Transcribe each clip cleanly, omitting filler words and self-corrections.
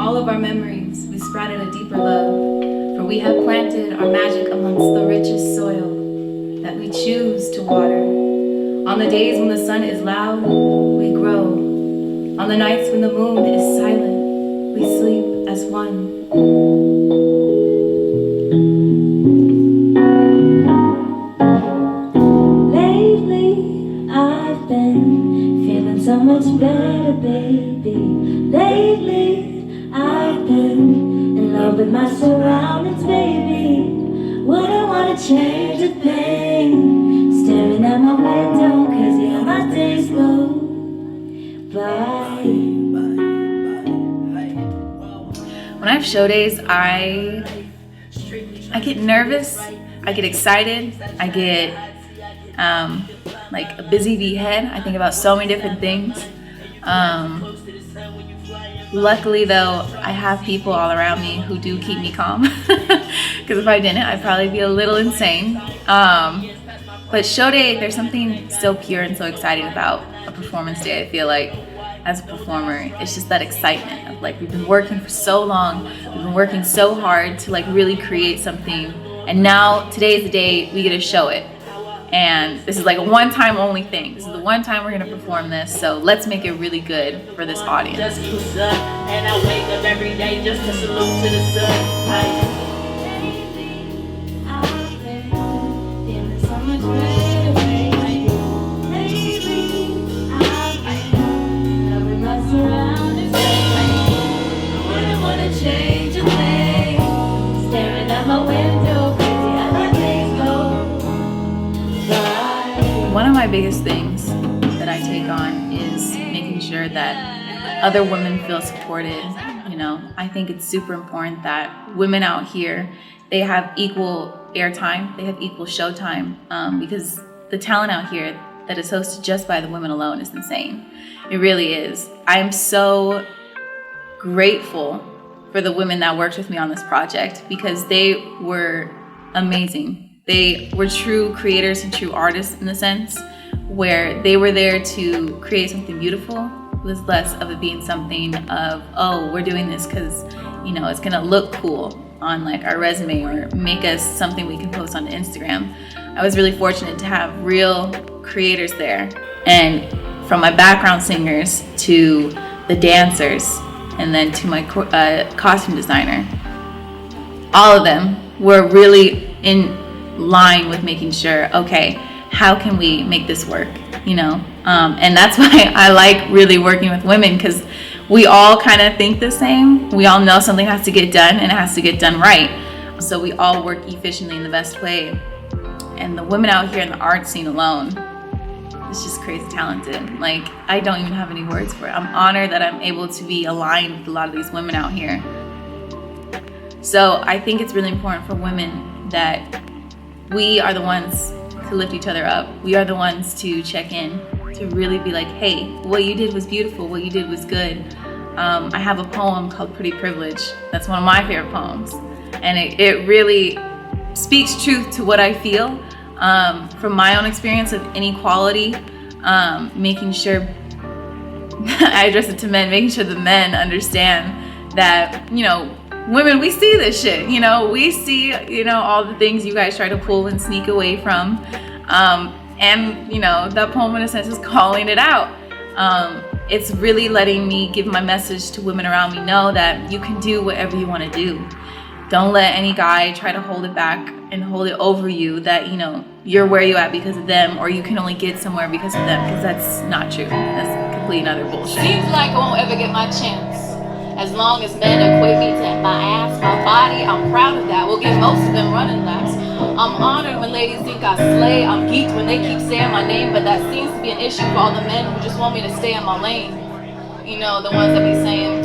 all of our memories, we sprouted a deeper love, for we have planted our magic amongst the richest soil that we choose to water. On the days when the sun is loud, we grow. On the nights when the moon is silent, we sleep as one. Lately, I've been feeling so much better, baby. Lately, I've been in love with my surroundings, baby. Wouldn't want to change a thing. Staring at my window, crazy how my days go by. When I have show days, I get nervous, I get excited, I get like a busy bee head. I think about so many different things. Luckily though, I have people all around me who do keep me calm, because if I didn't, I'd probably be a little insane. But show day, there's something so pure and so exciting about a performance day. I feel like as a performer, it's just that excitement of like, we've been working for so long, we've been working so hard to like really create something, and now today is the day we get to show it. And this is like a one-time only thing. This is the one time we're gonna perform this, so let's make it really good for this audience. And I wake up every day just to salute to the sun. One of my biggest things that I take on is making sure that other women feel supported. You know, I think it's super important that women out here, they have equal airtime, they have equal showtime, because the talent out here that is hosted just by the women alone is insane. It really is. I am so grateful for the women that worked with me on this project, because they were amazing. They were true creators and true artists in the sense where they were there to create something beautiful. It was less of it being something of, oh, we're doing this because, you know, it's gonna look cool on like our resume or make us something we can post on Instagram. I was really fortunate to have real creators there. And from my background singers to the dancers and then to my costume designer, all of them were really in line with making sure, okay, how can we make this work, you know? And that's why I like really working with women, because we all kind of think the same. We all know something has to get done and it has to get done right. So we all work efficiently in the best way. And the women out here in the art scene alone, it's just crazy talented. Like, I don't even have any words for it. I'm honored that I'm able to be aligned with a lot of these women out here. So I think it's really important for women that we are the ones to lift each other up. We are the ones to check in, to really be like, hey, what you did was beautiful, what you did was good. I have a poem called Pretty Privilege. That's one of my favorite poems. And it really speaks truth to what I feel from my own experience of inequality, making sure, I address it to men, making sure the men understand that, you know, women, we see this shit, you know, we see, you know, all the things you guys try to pull and sneak away from. And, you know, that poem in a sense is calling it out. It's really letting me give my message to women around me, know that you can do whatever you want to do. Don't let any guy try to hold it back and hold it over you, that, you know, you're where you at because of them, or you can only get somewhere because of them, because that's not true. That's complete and utter bullshit. Seems like I won't ever get my chance. As long as men equate me to my ass, my body, I'm proud of that. We'll get most of them running laps. I'm honored when ladies think I slay. I'm geeked when they keep saying my name, but that seems to be an issue for all the men who just want me to stay in my lane. You know, the ones that be saying,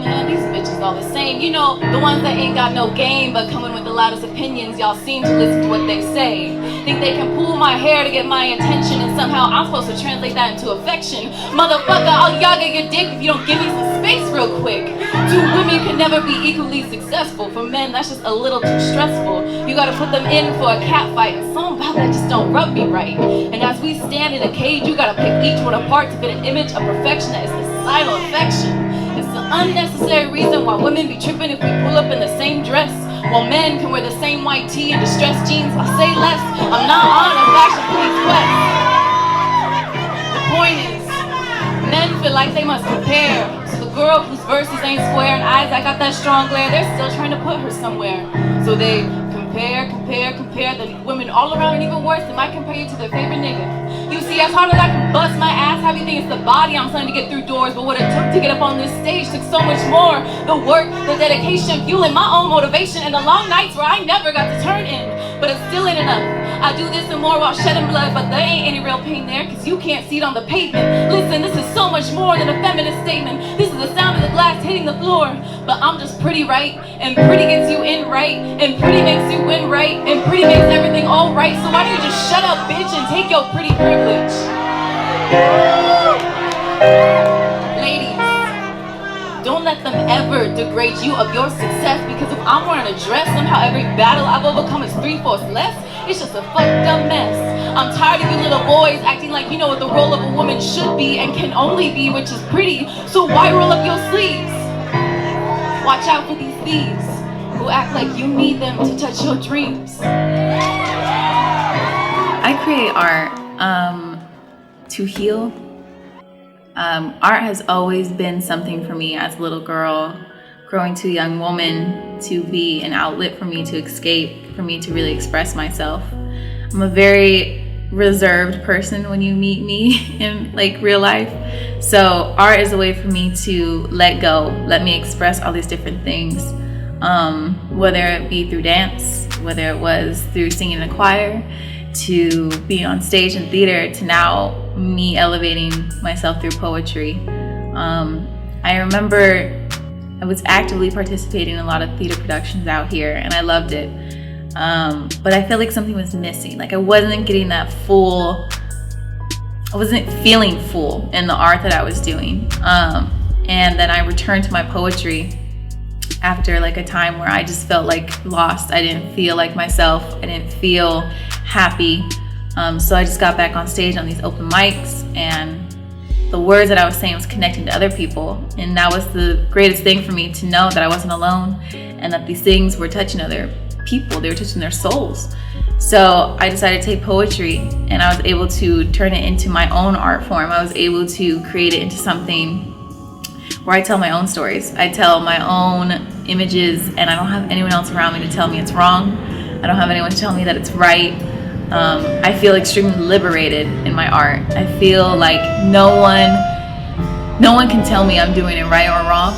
man, these bitches all the same. You know, the ones that ain't got no game but coming with the loudest opinions. Y'all seem to listen to what they say. Think they can pull my hair to get my attention, and somehow I'm supposed to translate that into affection. Motherfucker, I'll yog at your dick if you don't give me some space real quick. Two women can never be equally successful. For men, that's just a little too stressful. You gotta put them in for a cat fight, and something about that just don't rub me right. And as we stand in a cage, you gotta pick each one apart to fit an image of perfection that is societal affection. It's the unnecessary reason why women be tripping if we pull up in the same dress, while men can wear the same white tee and distressed jeans. I say less, I'm not on a fashion police quest. The point is, men feel like they must compare. So the girl whose verses ain't square and eyes that got that strong glare, they're still trying to put her somewhere. So they compare. The women all around, and even worse, they might compare you to their favorite nigga. You see, as hard as I can bust my ass, how you think it's the body I'm trying to get through doors, but what it took to get up on this stage took so much more. The work, the dedication, fueling my own motivation, and the long nights where I never got to turn in. But it still ain't enough. I do this and more while shedding blood, but there ain't any real pain there, cause you can't see it on the pavement. Listen, this is so much more than a feminist statement. This is the sound of the glass hitting the floor. But I'm just pretty, right? And pretty gets you in right, and pretty makes you win right, and pretty makes everything all right. So why don't you just shut up, bitch, and take your pretty privilege? Ladies, don't let them ever degrade you of your success, because if I'm wearing a dress, somehow every battle I've overcome is 3/4 less. It's just a fucked up mess. I'm tired of you little boys acting like you know what the role of a woman should be and can only be, which is pretty. So why roll up your sleeves? Watch out for these thieves who act like you need them to touch your dreams. I create art to heal. Art has always been something for me as a little girl, growing to a young woman, to be an outlet for me to escape, for me to really express myself. I'm a very reserved person when you meet me in like real life. So art is a way for me to let go, let me express all these different things, whether it be through dance, whether it was through singing in a choir, to being on stage in theater, to now me elevating myself through poetry. I remember I was actively participating in a lot of theater productions out here, and I loved it. But I felt like something was missing. Like I wasn't getting that full, I wasn't feeling full in the art that I was doing. And then I returned to my poetry after like a time where I just felt like lost. I didn't feel like myself. I didn't feel happy. So I just got back on stage on these open mics, and the words that I was saying was connecting to other people. And that was the greatest thing for me, to know that I wasn't alone and that these things were touching other people. They were touching their souls. So I decided to take poetry, and I was able to turn it into my own art form. I was able to create it into something where I tell my own stories. I tell my own images, and I don't have anyone else around me to tell me it's wrong. I don't have anyone to tell me that it's right. I feel extremely liberated in my art. I feel like no one can tell me I'm doing it right or wrong.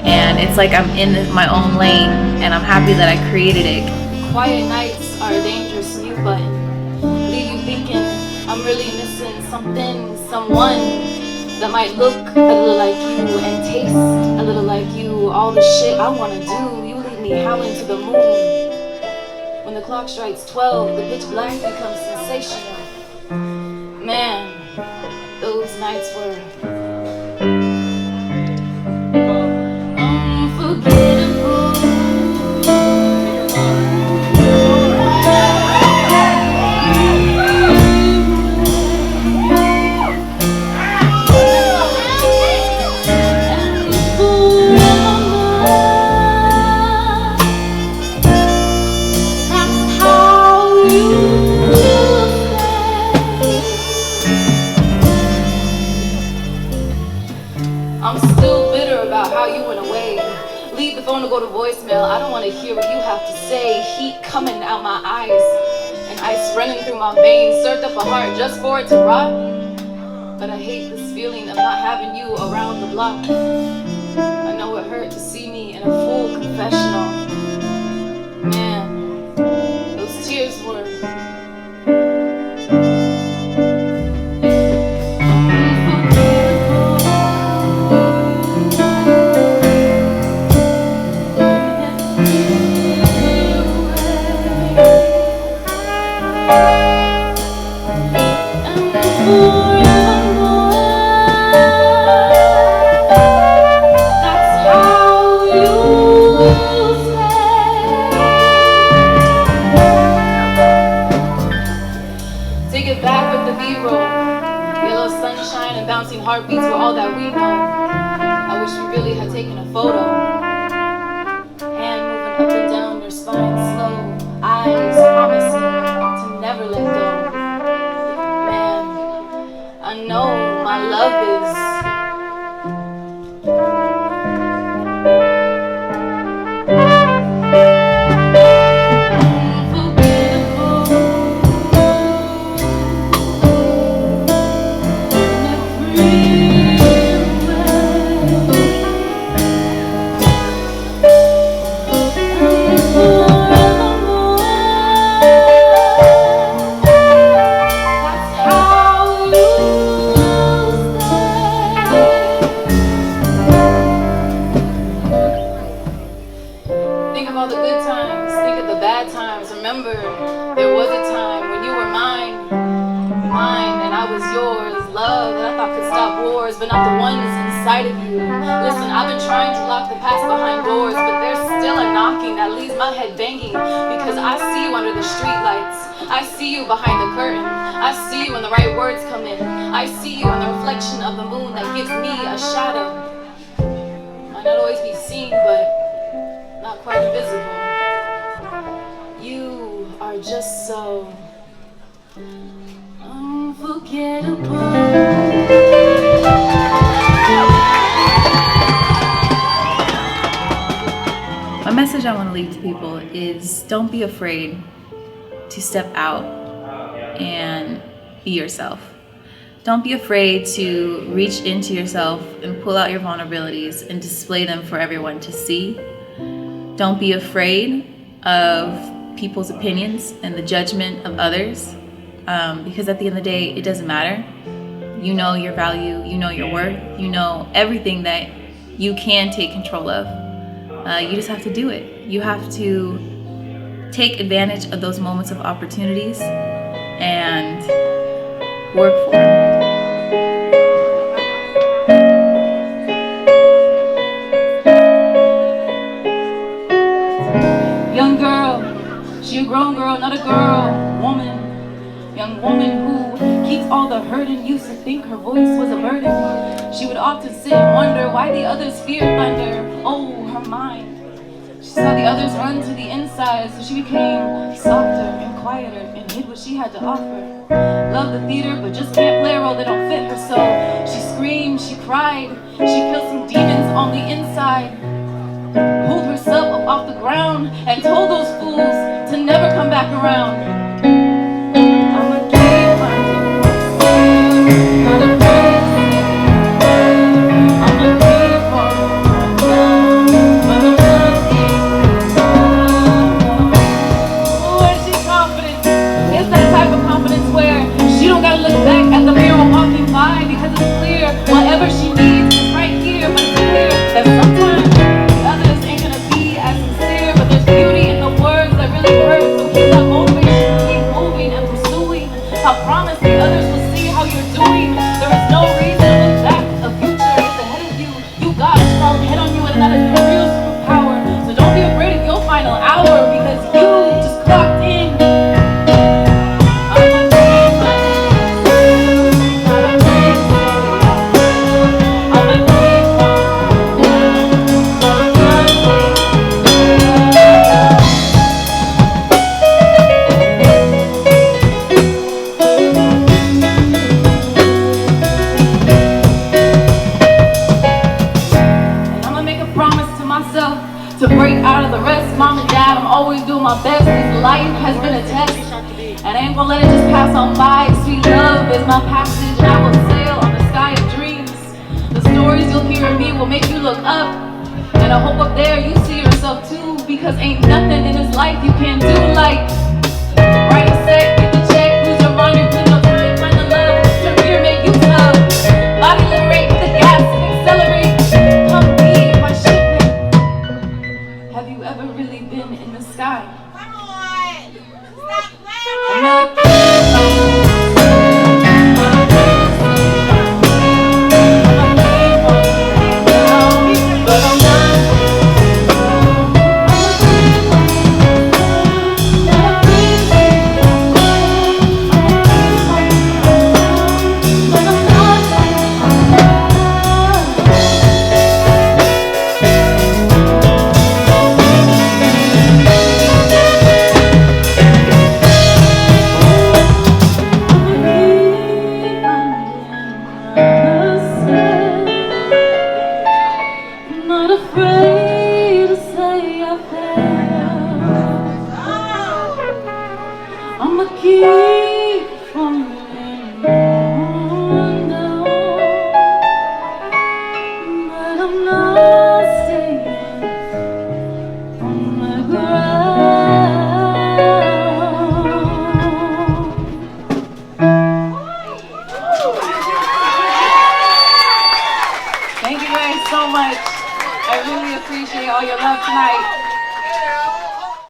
And it's like I'm in my own lane, and I'm happy that I created it. Quiet nights are a dangerous mute button. Leave you thinking I'm really missing something, someone that might look a little like you and taste a little like you. All the shit I wanna do, you leave me howling to the moon. When the clock strikes 12, the pitch black becomes sensational. Man, those nights were unforgettable. I'm still bitter about how you went away. Leave the phone to go to voicemail. I don't want to hear what you have to say. Heat coming out my eyes and ice running through my veins. Served up a heart just for it to rot. But I hate this feeling of not having you around the block. I know it hurt to see me in a full confessional. Man, those tears were taking a photo. Hand moving up and down their spine slow. Eyes promising to never let go. Man, I know my love is but not the ones inside of you. Listen, I've been trying to lock the past behind doors, but there's still a knocking that leaves my head banging, because I see you under the streetlights. I see you behind the curtain. I see you when the right words come in. I see you in the reflection of the moon that gives me a shadow. Might not always be seen, but not quite invisible. You are just so unforgettable. My message I want to leave to people is don't be afraid to step out and be yourself. Don't be afraid to reach into yourself and pull out your vulnerabilities and display them for everyone to see. Don't be afraid of people's opinions and the judgment of others, because at the end of the day, it doesn't matter. You know your value, you know your worth, you know everything that you can take control of. You just have to do it. You have to take advantage of those moments of opportunities and work for them. Young girl, she a grown girl, not a girl, woman. Young woman who keeps all the hurt and used to think her voice was a burden. She would often sit and wonder why the others feared thunder. Oh, her mind. She saw the others run to the inside, so she became softer and quieter and hid what she had to offer. Loved the theater, but just can't play a role that don't fit her, so she screamed, she cried, she killed some demons on the inside. Pulled herself up off the ground and told those fools to never come back around. I'ma keep finding myself, not afraid to say I'ma keep on myself, but I'm not where she's confident. It's that type of confidence where she don't gotta look back at the mirror walking by, because it's clear whatever she needs is right here. But it's clear that sometimes beauty in the words that really hurt, so keep that motivation, keep moving and pursuing. I promise the others will see how you're doing. There is no reason to look back. The future is ahead of you. You got a strong head on you, and that is your real superpower. So don't be afraid of your final hour, because you just clocked in. To break out of the rest, mom and dad, I'm always doing my best. This life has been a test, and I ain't gonna let it just pass on by. Sweet love is my passage, and I will sail on the sky of dreams. The stories you'll hear of me will make you look up, and I hope up there you see yourself too, because ain't nothing in this life you can't do. Like write a set, get the check, lose your mind, lose no time, find the love, your fear make you tough. Body liberate, hit the gas and accelerate. Come be my shipment. Have you ever really been in the sky? Come on! Stop not afraid to say I failed. I'ma keep falling down, but I'm not staying on the ground. Thank you guys so much. I really appreciate all your love tonight.